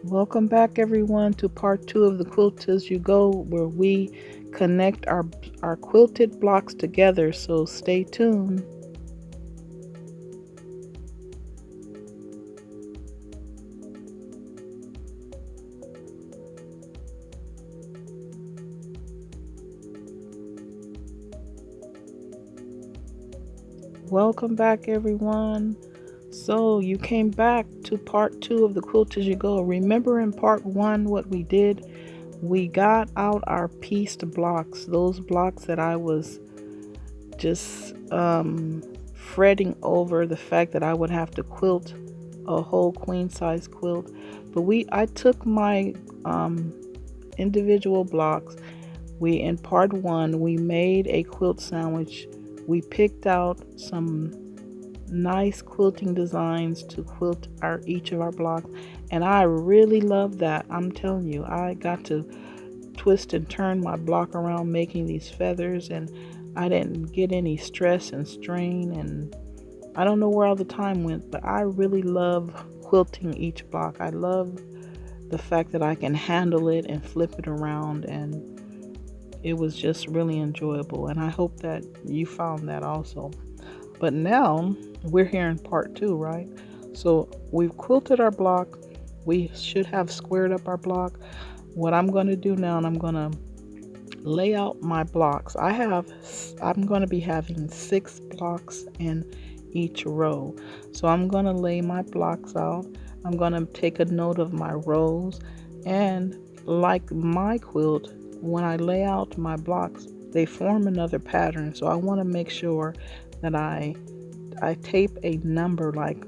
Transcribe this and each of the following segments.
Welcome back everyone to part 2 of the Quilt As You Go, where we connect our quilted blocks together, so stay tuned. Welcome back everyone. So you came back to part 2 of the Quilt As You Go. Remember in part 1 what we did? We got out our pieced blocks, those blocks that I was just fretting over the fact that I would have to quilt a whole queen size quilt. But I took my individual blocks. In part 1 we made a quilt sandwich. We picked out some nice quilting designs to quilt each of our blocks, and I really love that. I'm telling you, I got to twist and turn my block around making these feathers, and I didn't get any stress and strain, and I don't know where all the time went, but I really love quilting each block. I love the fact that I can handle it and flip it around, and it was just really enjoyable, and I hope that you found that also. But now we're here in part 2, right? So we've quilted our block. We should have squared up our block. What I'm going to do now, and I'm going to lay out my blocks. I'm going to be having 6 blocks in each row. So I'm going to lay my blocks out. I'm going to take a note of my rows, and like my quilt, when I lay out my blocks, they form another pattern. So I want to make sure that I tape a number, like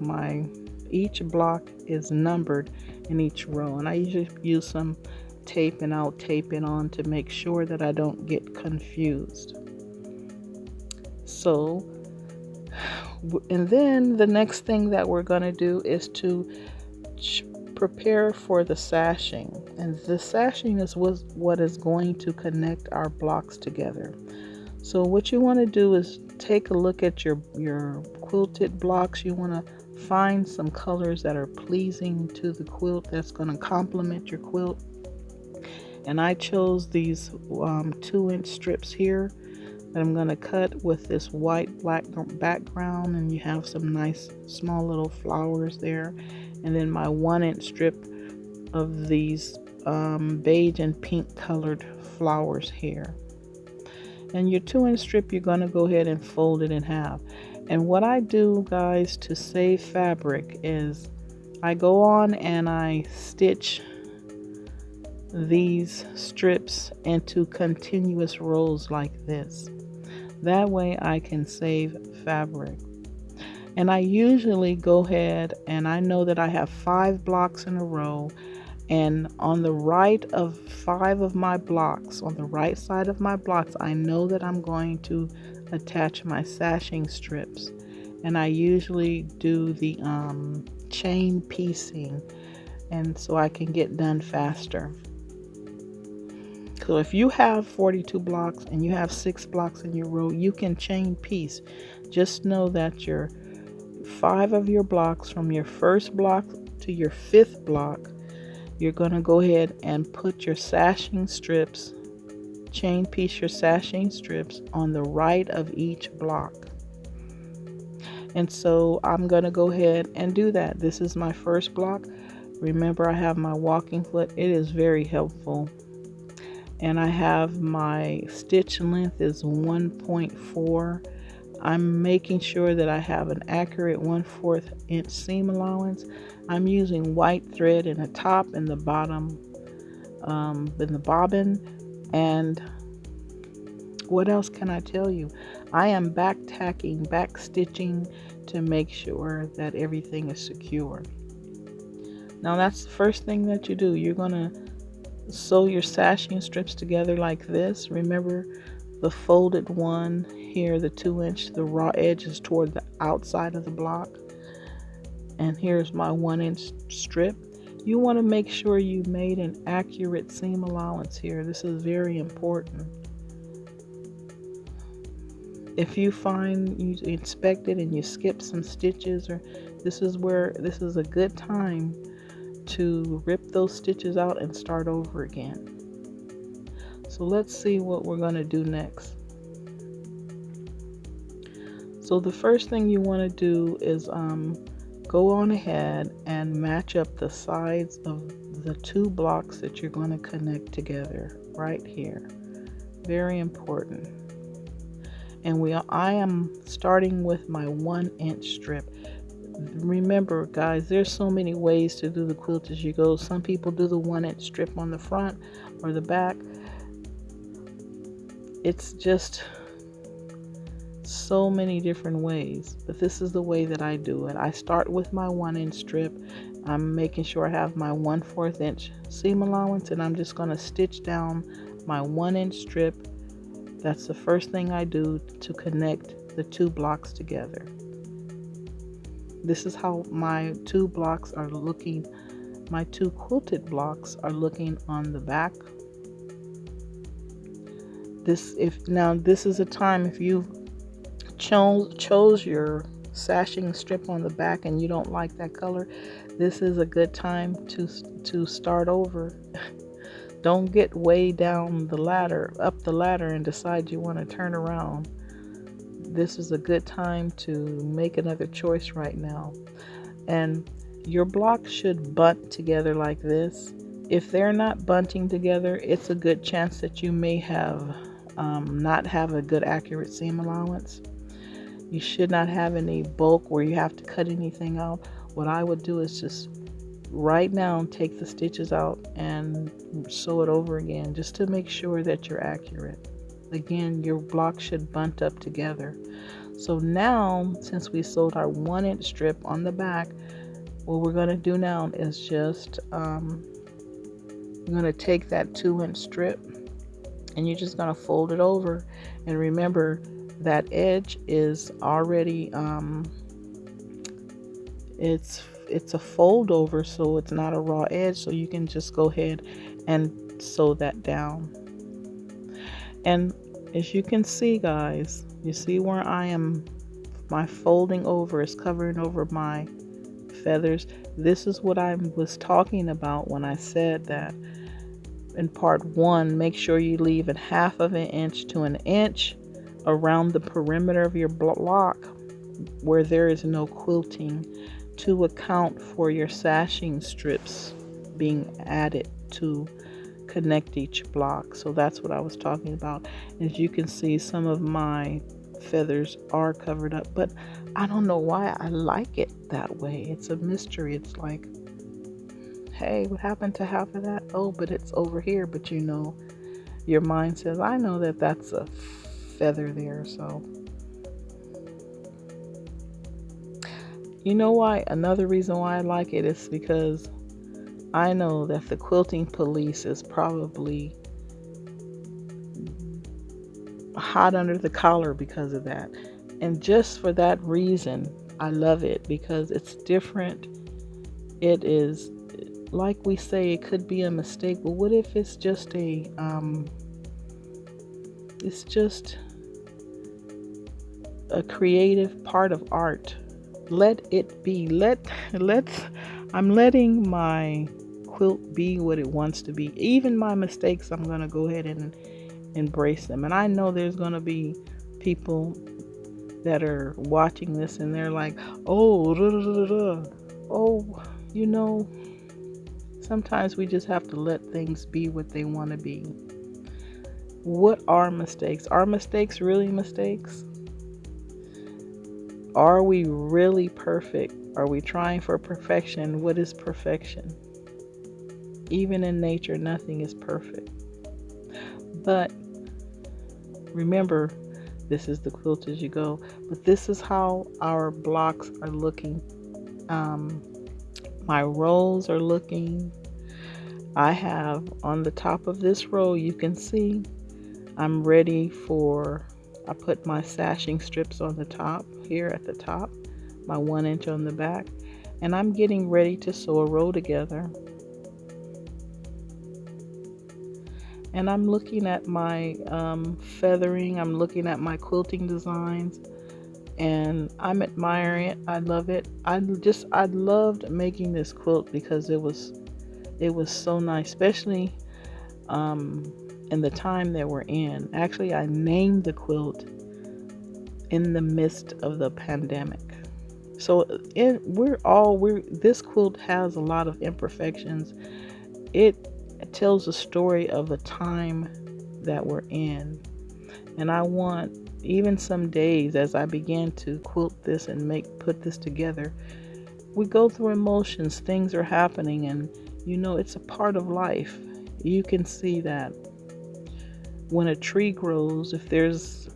each block is numbered in each row, and I usually use some tape, and I'll tape it on to make sure that I don't get confused. So, and then the next thing that we're going to do is to prepare for the sashing, and the sashing is what is going to connect our blocks together. So what you want to do is take a look at your quilted blocks. You want to find some colors that are pleasing to the quilt, that's going to complement your quilt. And I chose these 2-inch strips here that I'm going to cut with this white black background, and you have some nice small little flowers there. And then my 1-inch strip of these beige and pink colored flowers here. And your 2-inch strip, you're going to go ahead and fold it in half. And what I do, guys, to save fabric is I go on and I stitch these strips into continuous rows like this. That way I can save fabric. And I usually go ahead, and I know that I have 5 blocks in a row, and on the right of 5 of my blocks, on the right side of my blocks, I know that I'm going to attach my sashing strips. And I usually do the chain piecing, and so I can get done faster. So if you have 42 blocks and you have 6 blocks in your row, you can chain piece. Just know that your 5 of your blocks, from your first block to your 5th block, you're going to go ahead and put your sashing strips, chain piece your sashing strips on the right of each block. And so I'm going to go ahead and do that. This is my first block. Remember, I have my walking foot. It is very helpful. And I have my stitch length is 1.4. I'm making sure that I have an accurate 1/4 inch seam allowance. I'm using white thread in the top and the bottom, in the bobbin. And what else can I tell you? I am back tacking, back stitching to make sure that everything is secure. Now that's the first thing that you do. You're going to sew your sashing strips together like this. Remember, the folded one here, the 2-inch, the raw edge is toward the outside of the block. And here's my 1-inch strip. You want to make sure you made an accurate seam allowance here. This is very important. If you find you inspect it and you skip some stitches, or this is a good time to rip those stitches out and start over again. So let's see what we're going to do next. So the first thing you want to do is go on ahead and match up the sides of the two blocks that you're going to connect together right here. Very important. And I am starting with my 1-inch strip. Remember guys, there's so many ways to do the quilt as you go. Some people do the 1-inch strip on the front or the back. It's just so many different ways, but this is the way that I do it. I start with my 1-inch strip. I'm making sure I have my 1/4 inch seam allowance, and I'm just going to stitch down my 1-inch strip. That's the first thing I do to connect the two blocks together. This is how my two blocks are looking. My two quilted blocks are looking on the back. This is a time, if you've chose your sashing strip on the back and you don't like that color, this is a good time to start over. Don't get way down the ladder, up the ladder, and decide you want to turn around. This is a good time to make another choice right now. And your blocks should bunt together like this. If they're not bunting together, it's a good chance that you may have not have a good accurate seam allowance. You should not have any bulk where you have to cut anything out. What I would do is just right now take the stitches out and sew it over again, just to make sure that you're accurate. Again, your block should bunt up together. So now, since we sewed our 1-inch strip on the back, what we're going to do now is just I'm going to take that 2-inch strip and you're just going to fold it over. And remember, that edge is already it's a fold over, so it's not a raw edge, so you can just go ahead and sew that down. And as you can see guys, you see where my folding over is covering over my feathers. This is what I was talking about when I said that in part 1, make sure you leave a 1/2 inch to an inch around the perimeter of your block where there is no quilting, to account for your sashing strips being added to connect each block. So that's what I was talking about. As you can see, some of my feathers are covered up, but I don't know why I like it that way. It's a mystery. It's like, hey, what happened to half of that? Oh, but it's over here. But you know, your mind says, I know that that's a feather there. So you know why? Another reason why I like it is because I know that the quilting police is probably hot under the collar because of that. And just for that reason, I love it, because it's different. It is, like we say, it could be a mistake, but what if it's just a creative part of art? Let it be. I'm letting my quilt be what it wants to be. Even my mistakes, I'm going to go ahead and embrace them. And I know there's going to be people that are watching this and they're like, oh, da, da, da, da. Oh, you know, sometimes we just have to let things be what they want to be. What are mistakes? Are mistakes really mistakes? Are we really perfect? Are we trying for perfection? What is perfection? Even in nature, nothing is perfect. But remember, this is the quilt as you go. But this is how our blocks are looking. My rows are looking. I have on the top of this row, you can see I'm ready for, I put my sashing strips on the top here at the top, my 1 inch on the back, and I'm getting ready to sew a row together. And I'm looking at my feathering, I'm looking at my quilting designs, and I'm admiring it. I love it. I loved making this quilt because it was It was so nice, especially in the time that we're in. Actually, I named the quilt in the midst of the pandemic. So this quilt has a lot of imperfections. It tells a story of a time that we're in. And I want, even some days as I began to quilt this and put this together, we go through emotions, things are happening, and it's a part of life. You can see that when a tree grows, if there's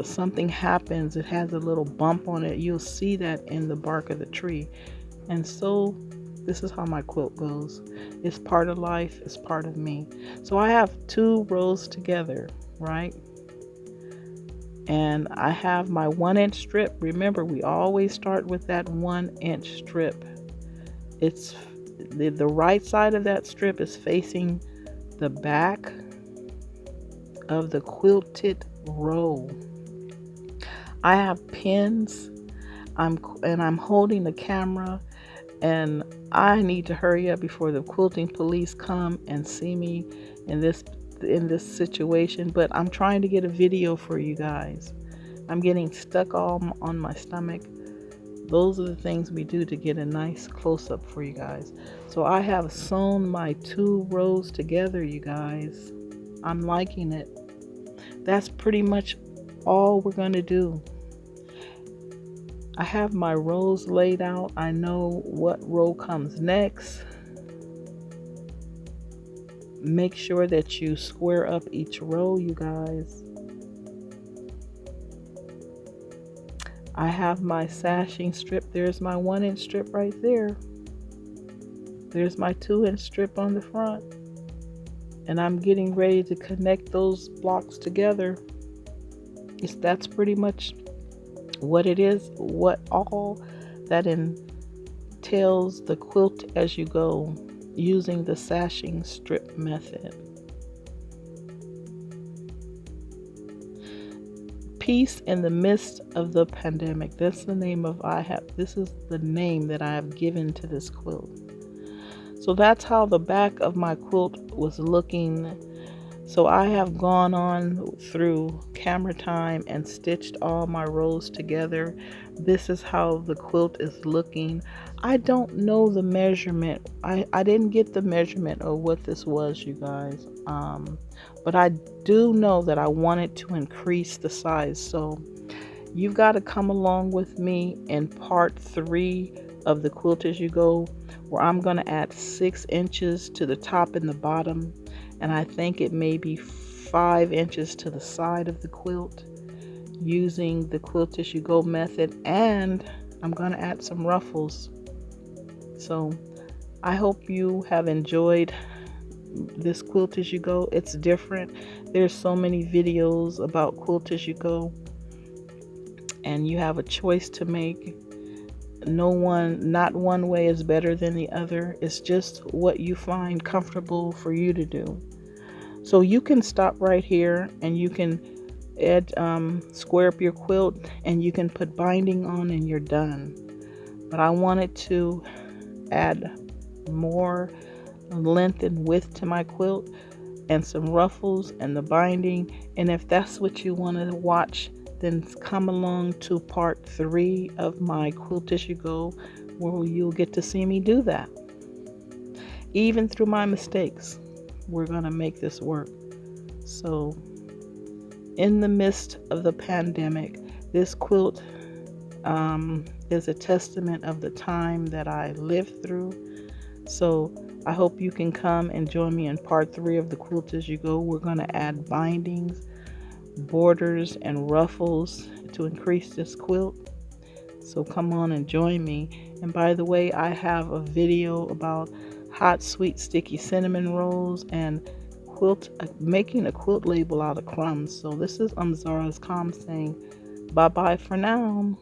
something happens, it has a little bump on it, you'll see that in the bark of the tree. And so this is how my quilt goes. It's part of life, it's part of me. So I have 2 rows together, right? And I have my 1-inch strip. Remember, we always start with that 1-inch strip. It's the right side of that strip is facing the back of the quilted row. I have pins. I'm holding the camera, and I need to hurry up before the quilting police come and see me in this situation. But I'm trying to get a video for you guys. I'm getting stuck all on my stomach. Those are the things we do to get a nice close-up for you guys. So I have sewn my 2 rows together, you guys. I'm liking it. That's pretty much all we're going to do. I have my rows laid out. I know what row comes next. Make sure that you square up each row, you guys. I have my sashing strip. There's my 1-inch strip right there. There's my 2-inch strip on the front. And I'm getting ready to connect those blocks together. That's pretty much what it is, what all that entails the quilt as you go, using the sashing strip method. Peace in the midst of the pandemic. That's the name this is the name that I have given to this quilt. So that's how the back of my quilt was looking. So I have gone on through camera time and stitched all my rows together. This is how the quilt is looking. I don't know the measurement. I didn't get the measurement of what this was, you guys. But I do know that I wanted to increase the size. So you've got to come along with me in part 3 of the Quilt As You Go, where I'm going to add 6 inches to the top and the bottom. And I think it may be 5 inches to the side of the quilt, using the Quilt As You Go method. And I'm going to add some ruffles. So I hope you have enjoyed this Quilt As You Go. It's different. There's so many videos about Quilt As You Go, and you have a choice to make. Not one way is better than the other. It's just what you find comfortable for you to do. So you can stop right here and you can add square up your quilt, and you can put binding on, and you're done. But I wanted to add more length and width to my quilt, and some ruffles and the binding. And if that's what you want to watch, then come along to part 3 of my Quilt As You Go, where you'll get to see me do that. Even through my mistakes, we're going to make this work. So in the midst of the pandemic, this quilt is a testament of the time that I lived through. So I hope you can come and join me in part 3 of the Quilt As You Go. We're going to add bindings, borders, and ruffles to increase this quilt. So come on and join me. And by the way, I have a video about hot, sweet, sticky cinnamon rolls and making a quilt label out of crumbs. So this is Zara's Calm saying bye bye for now.